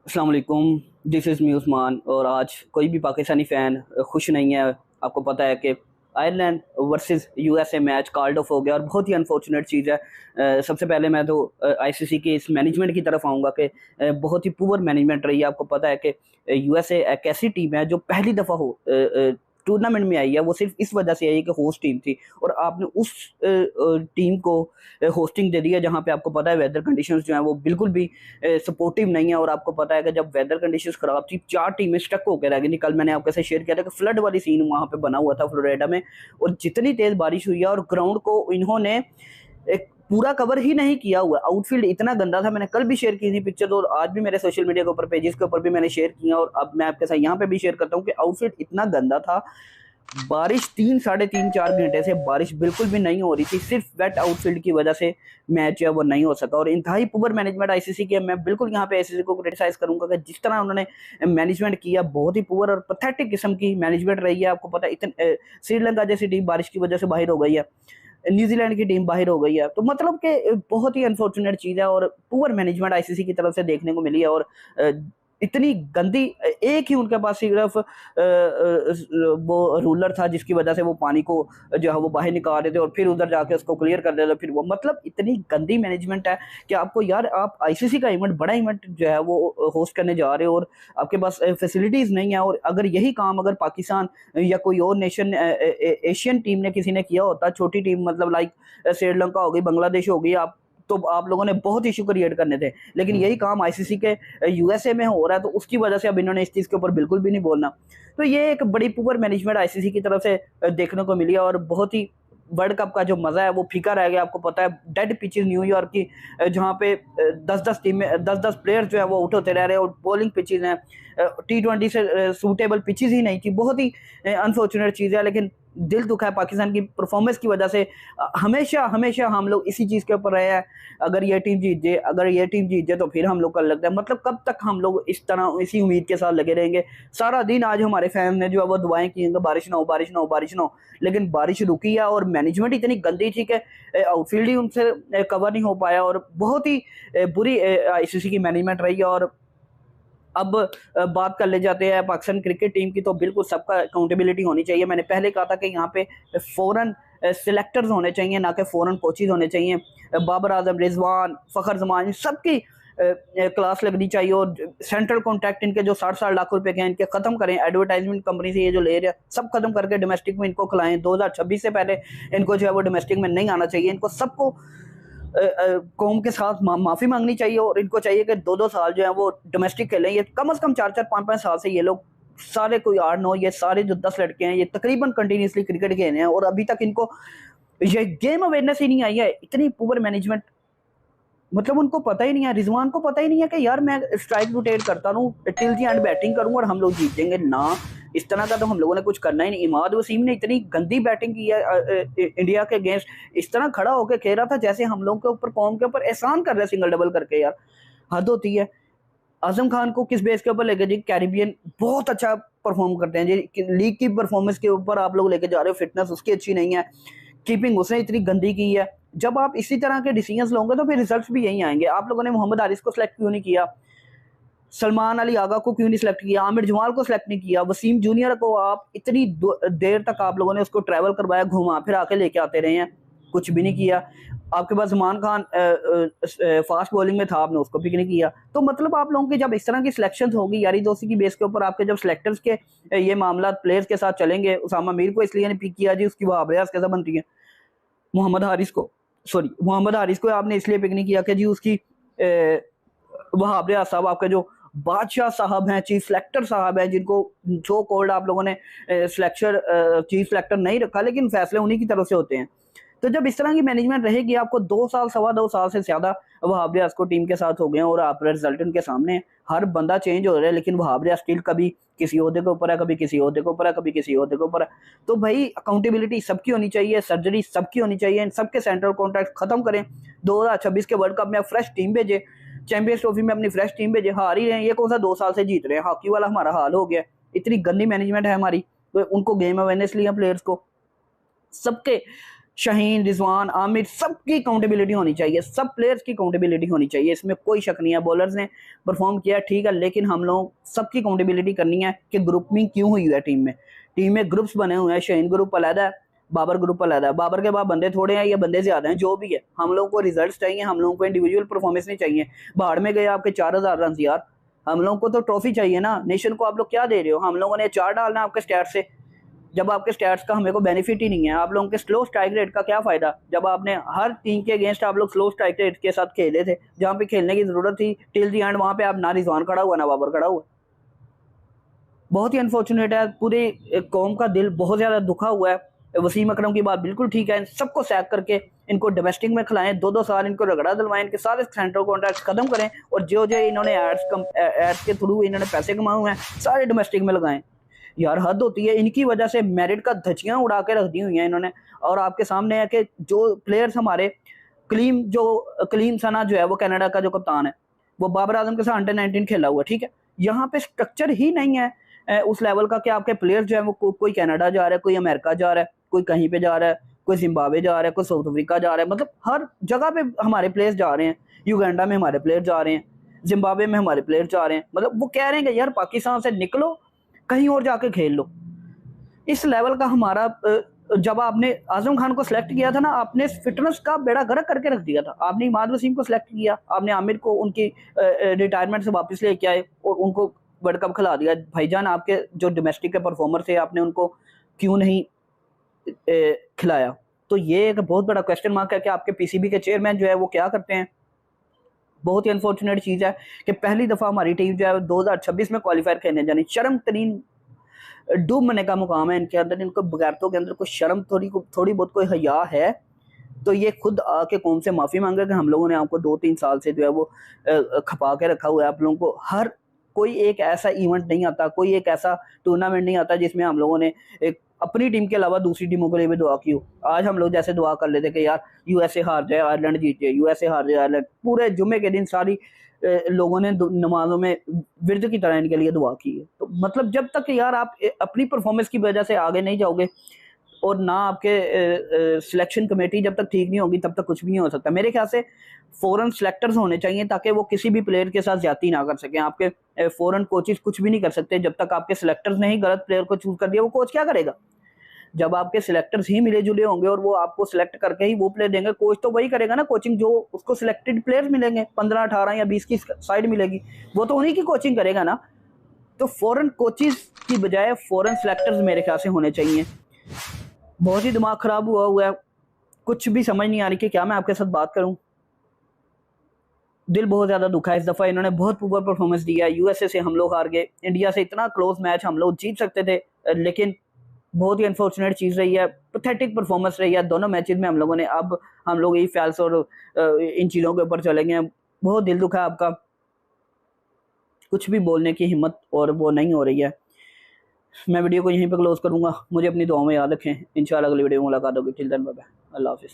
अस्सलाम वालेकुम। This is me Usman. और आज कोई भी पाकिस्तानी फ़ैन खुश नहीं है। आपको पता है कि Ireland versus USA match called off हो गया और बहुत ही अनफॉर्चुनेट चीज़ है। सबसे पहले मैं तो आईसीसी के इस मैनेजमेंट की तरफ आऊँगा कि बहुत ही पुअर मैनेजमेंट रही है। आपको पता है कि यूएसए एक ऐसी टीम है जो पहली दफ़ा टूर्नामेंट में आई है, वो सिर्फ इस वजह से आई है कि होस्ट टीम थी और आपने उस टीम को होस्टिंग दे दी है जहाँ पे आपको पता है वेदर कंडीशंस जो हैं वो बिल्कुल भी सपोर्टिव नहीं है। और आपको पता है कि जब वेदर कंडीशंस खराब थी, 4 टीमें स्टक होकर रह गई। कल मैंने आपके साथ शेयर किया था कि फ्लड वाली सीन वहाँ पे बना हुआ था फ्लोरिडा में, और जितनी तेज़ बारिश हुई है और ग्राउंड को इन्होंने एक पूरा कवर ही नहीं किया हुआ। आउटफील्ड इतना गंदा था, मैंने कल भी शेयर की थी पिक्चर और आज भी मेरे सोशल मीडिया के ऊपर पेजेस के ऊपर भी मैंने शेयर किया और अब मैं आपके साथ यहाँ पे भी शेयर करता हूँ कि आउटफील्ड इतना गंदा था। बारिश 3 साढ़े 3 4 घंटे से बारिश बिल्कुल भी नहीं हो रही थी, सिर्फ वेट आउटफील्ड की वजह से मैच जो है वो नहीं हो सका। और इंतहाई पुअर मैनेजमेंट आईसीसी की है। मैं बिल्कुल यहाँ पे आईसीसी को क्रिटिसाइज करूंगा कि जिस तरह उन्होंने मैनेजमेंट किया, बहुत ही पुअर और पैथेटिक किस्म की मैनेजमेंट रही है। आपको पता है इतने श्रीलंका जैसी टीम बारिश की वजह से बाहर हो गई है, न्यूजीलैंड की टीम बाहर हो गई है, तो मतलब कि बहुत ही अनफॉर्चुनेट चीज़ है और पुअर मैनेजमेंट आईसीसी की तरफ से देखने को मिली है। और इतनी गंदी, एक ही उनके पास सिर्फ वो रूलर था जिसकी वजह से वो पानी को जो है वो बाहर निकाल रहे थे और फिर उधर जाके उसको क्लियर कर देते, फिर वो मतलब इतनी गंदी मैनेजमेंट है कि आपको यार, आप आईसीसी का इवेंट, बड़ा इवेंट जो है वो होस्ट करने जा रहे हो और आपके पास फैसिलिटीज नहीं है। और अगर यही काम अगर पाकिस्तान या कोई और नेशन एशियन टीम ने किसी ने किया होता, छोटी टीम मतलब लाइक श्रीलंका हो गई, बांग्लादेश हो गई, आप तो आप लोगों ने बहुत इशू क्रिएट करने थे। लेकिन यही काम आईसीसी के यूएसए में हो रहा है, तो उसकी वजह से अब इन्होंने इस चीज़ के ऊपर बिल्कुल भी नहीं बोलना। तो ये एक बड़ी पुअर मैनेजमेंट आईसीसी की तरफ से देखने को मिली है और बहुत ही वर्ल्ड कप का जो मजा है वो फीका रह गया। आपको पता है डेड पिचेस न्यूयॉर्क की, जहाँ पे 10-10 टीमें, 10-10 प्लेयर जो है वो आउट होते रह रहे हैं और बॉलिंग पिचेस हैं। T20 से सूटेबल पिचेस ही नहीं थी, बहुत ही अनफॉर्चुनेट चीज़ है। लेकिन दिल दुखा है पाकिस्तान की परफॉर्मेंस की वजह से। हमेशा हमेशा हम लोग इसी चीज़ के ऊपर रहे हैं, अगर ये टीम जीत जाए, अगर ये टीम जीत जाए तो फिर हम लोग का लगता है, मतलब कब तक हम लोग इस तरह इसी उम्मीद के साथ लगे रहेंगे सारा दिन। आज हमारे फैन ने जो है वो दुआएं की हैं कि बारिश ना हो, बारिश ना हो, बारिश ना हो, लेकिन बारिश रुकी है और मैनेजमेंट इतनी गंदी थी कि आउटफील्ड ही उनसे कवर नहीं हो पाया और बहुत ही बुरी आईसीसी की मैनेजमेंट रही है। और अब बात कर ले जाते हैं पाकिस्तान क्रिकेट टीम की, तो बिल्कुल सबका अकाउंटेबिलिटी होनी चाहिए। मैंने पहले कहा था कि यहाँ पे फॉरेन सिलेक्टर्स होने चाहिए, ना कि फॉरेन कोचेज होने चाहिए। बाबर आजम, रिजवान, फ़खर जमान, सबकी क्लास लगनी चाहिए और सेंट्रल कॉन्ट्रैक्ट इनके जो 60-60 लाख रुपए के हैं, इनके ख़त्म करें। एडवर्टाइजमेंट कंपनी से ये जो ले रहे हैं सब खत्म करके डोमेस्टिक में इनको खिलाएं। 2026 से पहले इनको जो है वो डोमेस्टिक में नहीं आना चाहिए। इनको सबको कौम के साथ माफ़ी मांगनी चाहिए और इनको चाहिए कि 2-2 साल जो है वो डोमेस्टिक खेलें। ये कम से कम 4-4 5-5 साल से ये लोग सारे, कोई 8-9, ये सारे जो 10 लड़के हैं ये तकरीबन कंटिन्यूसली क्रिकेट खेल रहे हैं और अभी तक इनको ये गेम अवेयरनेस ही नहीं आई है। इतनी पुअर मैनेजमेंट, मतलब उनको पता ही नहीं है, रिजवान को पता ही नहीं है कि यार मैं स्ट्राइक रोटेट करता रहूँ, टिल दी एंड बैटिंग करूँ और हम लोग जीत जाएंगे ना। इस तरह का तो हम लोगों ने कुछ करना ही नहीं। इमाद वसीम ने इतनी गंदी बैटिंग की है इंडिया के अगेंस्ट, इस तरह खड़ा होकर खेल रहा था जैसे हम लोग के ऊपर, कौम के ऊपर एहसान कर रहे, सिंगल डबल करके। यार हद होती है। आजम खान को किस बेस के ऊपर लेके जी, कैरिबियन बहुत अच्छा परफॉर्म करते हैं जी, लीग की परफॉर्मेंस के ऊपर आप लोग लेके जा रहे हो, फिटनेस उसकी अच्छी नहीं है, कीपिंग उसने इतनी गंदी की है। जब आप इसी तरह के डिसीजंस लोगे तो फिर रिजल्ट्स भी यही आएंगे। आप लोगों ने मोहम्मद हारिस को सिलेक्ट क्यों नहीं किया, सलमान अली आगा को क्यों नहीं सिलेक्ट किया, आमिर जमाल को सिलेक्ट नहीं किया, वसीम जूनियर को आप इतनी देर तक आप लोगों ने उसको ट्रैवल करवाया, घुमा फिर आके लेके आते रहे हैं, कुछ भी नहीं किया। आपके पास जमान खान फास्ट बॉलिंग में था, आपने उसको पिक नहीं किया। तो मतलब आप लोगों की जब इस तरह की सिलेक्शन होगी यारी दोस्ती की बेस के ऊपर, आपके जब सिलेक्टर्स के ये मामला प्लेयर्स के साथ चलेंगे, उसामा मीर को इसलिए नहीं पिक किया जी उसकी वहाब रियाज कैसा बनती है, मोहम्मद हारिस को आपने इसलिए पिक नहीं किया कि जी उसकी वहाब रियाज साहब आपके जो बादशाह साहब हैं, चीफ सेलेक्टर साहब हैं, जिनको सो कॉल्ड आप लोगों ने सिलेक्शन चीफ सेलेक्टर नहीं रखा, लेकिन फैसले उन्हीं की तरफ से होते हैं। तो जब इस तरह की मैनेजमेंट रहेगी, आपको 2 साल, 2.25 साल से ज़्यादा वहाब रियाज को टीम के साथ हो गए हैं और आप रिजल्ट उनके सामने हैं। हर बंदा चेंज हो रहा है, लेकिन वहाब रियाज स्टिल कभी किसी ओहदे के ऊपर है, कभी किसी ओहदे के ऊपर है, कभी किसी ओहदे के ऊपर है। तो भाई अकाउंटेबिलिटी सबकी होनी चाहिए, सर्जरी सबकी होनी चाहिए, इन सबके सेंट्रल कॉन्ट्रैक्ट खत्म करें। 2026 के वर्ल्ड कप में फ्रेश टीम भेजे, चैंपियंस ट्रॉफी में अपनी फ्रेश टीम भेजे। हार ही रहे हैं, ये कौन सा 2 साल से जीत रहे हैं, हॉकी वाला हमारा हाल हो गया। इतनी गंदी मैनेजमेंट है हमारी। तो उनको गेम अवेयरनेस लिया प्लेयर्स को, सबके शाहीन, रिजवान, आमिर, सबकी अकाउंटेबिलिटी होनी चाहिए, सब प्लेयर्स की अकाउंटेबिलिटी होनी चाहिए, इसमें कोई शक नहीं है। बॉलर्स ने परफॉर्म किया ठीक है, लेकिन हम लोग सबकी अकाउंटेबिलिटी करनी है कि ग्रुपिंग क्यों हुई है टीम में ग्रुप्स बने हुए हैं। शाहीन ग्रुप अलहदा है, बाबर ग्रुप अलहदा है। बाबर के बाद बंदे थोड़े हैं या बंदे ज्यादा हैं, जो भी है, हम लोगों को रिजल्ट चाहिए, हम लोगों को इंडिविजुअल परफॉर्मेंस नहीं चाहिए। बाहर में गए आपके 4000 रन यार, हम लोगों को तो ट्रॉफी चाहिए ना। नेशन को आप लोग क्या दे रहे हो? हम लोगों ने 4 डालना आपके स्टैट से, जब आपके स्टैट्स का हमें को बेनिफिट ही नहीं है। आप लोगों के स्लो स्ट्राइक रेट का क्या फायदा, जब आपने हर टीम के अगेंस्ट आप लोग स्लो स्ट्राइक रेट के साथ खेले थे, जहां पे खेलने की जरूरत थी टिल दी एंड, वहां पे आप ना रिजवान खड़ा हुआ ना बाबर खड़ा हुआ। बहुत ही अनफॉर्चुनेट है, पूरे कौम का दिल बहुत ज्यादा दुखा हुआ है। वसीम अकरम की बात बिल्कुल ठीक है, सबको सैक करके इनको डोमेस्टिक में खिलाएं, 2-2 साल इनको रगड़ा दिलवाएं, इनके सारे सेंट्रल कॉन्ट्रैक्ट खत्म करें, और जो जो इन्होंने एड्स के थ्रू इन्होंने पैसे कमाए हुए हैं सारे डोमेस्टिक में लगाएं। यार हद होती है, इनकी वजह से मेरिट का धज्जियां उड़ा के रख दी हुई हैं इन्होंने। और आपके सामने है कि जो प्लेयर्स हमारे कलीम सना जो है वो कनाडा का जो कप्तान है, वो बाबर आजम के साथ अंडर 19 खेला हुआ, ठीक है। यहाँ पे स्ट्रक्चर ही नहीं है उस लेवल का कि आपके प्लेयर्स जो है वो कोई कनाडा जा रहा है, कोई अमेरिका जा रहा है, कोई कहीं पे जा रहा है, कोई जिम्बाब्वे जा रहा है, कोई साउथ अफ्रीका जा रहा है, मतलब हर जगह पे हमारे प्लेयर्स जा रहे हैं। युगांडा में हमारे प्लेयर जा रहे हैं, जिम्बाब्वे में हमारे प्लेयर जा रहे हैं, मतलब वो कह रहे हैं कि यार पाकिस्तान से निकलो, कहीं और जाके खेल लो। इस लेवल का हमारा जब आपने आजम खान को सिलेक्ट किया था ना, आपने फिटनेस का बेड़ा गर्क करके रख दिया था। आपने इमाद वसीम को सिलेक्ट किया, आपने आमिर को उनकी रिटायरमेंट से वापस लेके आए और उनको वर्ल्ड कप खिला दिया। भाईजान आपके जो डोमेस्टिक के परफॉर्मर थे, आपने उनको क्यों नहीं खिलाया? तो ये एक बहुत बड़ा क्वेश्चन मार्क है कि आपके पीसीबी के चेयरमैन जो है वो क्या करते हैं। बहुत ही अनफॉर्चुनेट चीज़ है कि पहली दफ़ा हमारी टीम जो है 2026 में क्वालिफायर खेलने जानी, शर्म तरीन डूबने का मुकाम है इनके अंदर। इनको बगैरतों के अंदर कुछ शर्म थोड़ी बहुत कोई हया है तो ये खुद आके कौम से माफ़ी मांगे कि हम लोगों ने आपको 2-3 साल से जो है वो खपा के रखा हुआ है। आप लोगों को हर कोई एक ऐसा इवेंट नहीं आता, कोई एक ऐसा टूर्नामेंट नहीं आता जिसमें हम लोगों ने एक अपनी टीम के अलावा दूसरी टीमों के लिए भी दुआ की हो। आज हम लोग जैसे दुआ कर लेते कि यार यूएसए हार जाए आयरलैंड जीत जाए, यूएसए हार जाए आयरलैंड, पूरे जुम्मे के दिन सारी लोगों ने नमाजों में विर्द की तरह इनके लिए दुआ की है। तो मतलब जब तक यार आप अपनी परफॉर्मेंस की वजह से आगे नहीं जाओगे और ना आपके सिलेक्शन कमेटी जब तक ठीक नहीं होगी तब तक कुछ भी नहीं हो सकता। मेरे ख्याल से फॉरेन सिलेक्टर्स होने चाहिए ताकि वो किसी भी प्लेयर के साथ ज्यादती ना कर सकें। आपके फॉरेन कोचेस कुछ भी नहीं कर सकते जब तक आपके सिलेक्टर्स ने ही गलत प्लेयर को चूज कर दिया। वो कोच क्या करेगा जब आपके सिलेक्टर्स ही मिले जुले होंगे और वो आपको सिलेक्ट करके ही वो प्लेयर देंगे? कोच तो वही करेगा ना कोचिंग, जो उसको सिलेक्टेड प्लेयर्स मिलेंगे 15, 18 या 20 की साइड मिलेगी, वो तो उन्हीं की कोचिंग करेगा ना। तो फॉरेन कोचेस की बजाय फॉरेन सिलेक्टर्स मेरे ख्याल से होने चाहिए। बहुत ही दिमाग खराब हुआ है, कुछ भी समझ नहीं आ रही कि क्या मैं आपके साथ बात करूं। दिल बहुत ज्यादा दुखा है। इस दफा इन्होंने बहुत पुअर परफॉर्मेंस दिया। यूएसए से हम लोग हार गए, इंडिया से इतना क्लोज मैच हम लोग जीत सकते थे, लेकिन बहुत ही अनफॉर्चुनेट चीज़ रही है, पैथेटिक परफॉर्मेंस रही है दोनों मैचेस में हम लोगों ने। अब हम लोग ई फैल्स और इन चीज़ों के ऊपर चले गए। बहुत दिल दुखा है आपका, कुछ भी बोलने की हिम्मत और वो नहीं हो रही है। मैं वीडियो को यहीं पे क्लोज करूँगा। मुझे अपनी दुआओं में याद रखें। इंशाल्लाह अगली वीडियो में मुलाकात होगी। टिल देन बाय बाय, अल्लाह हाफिज़।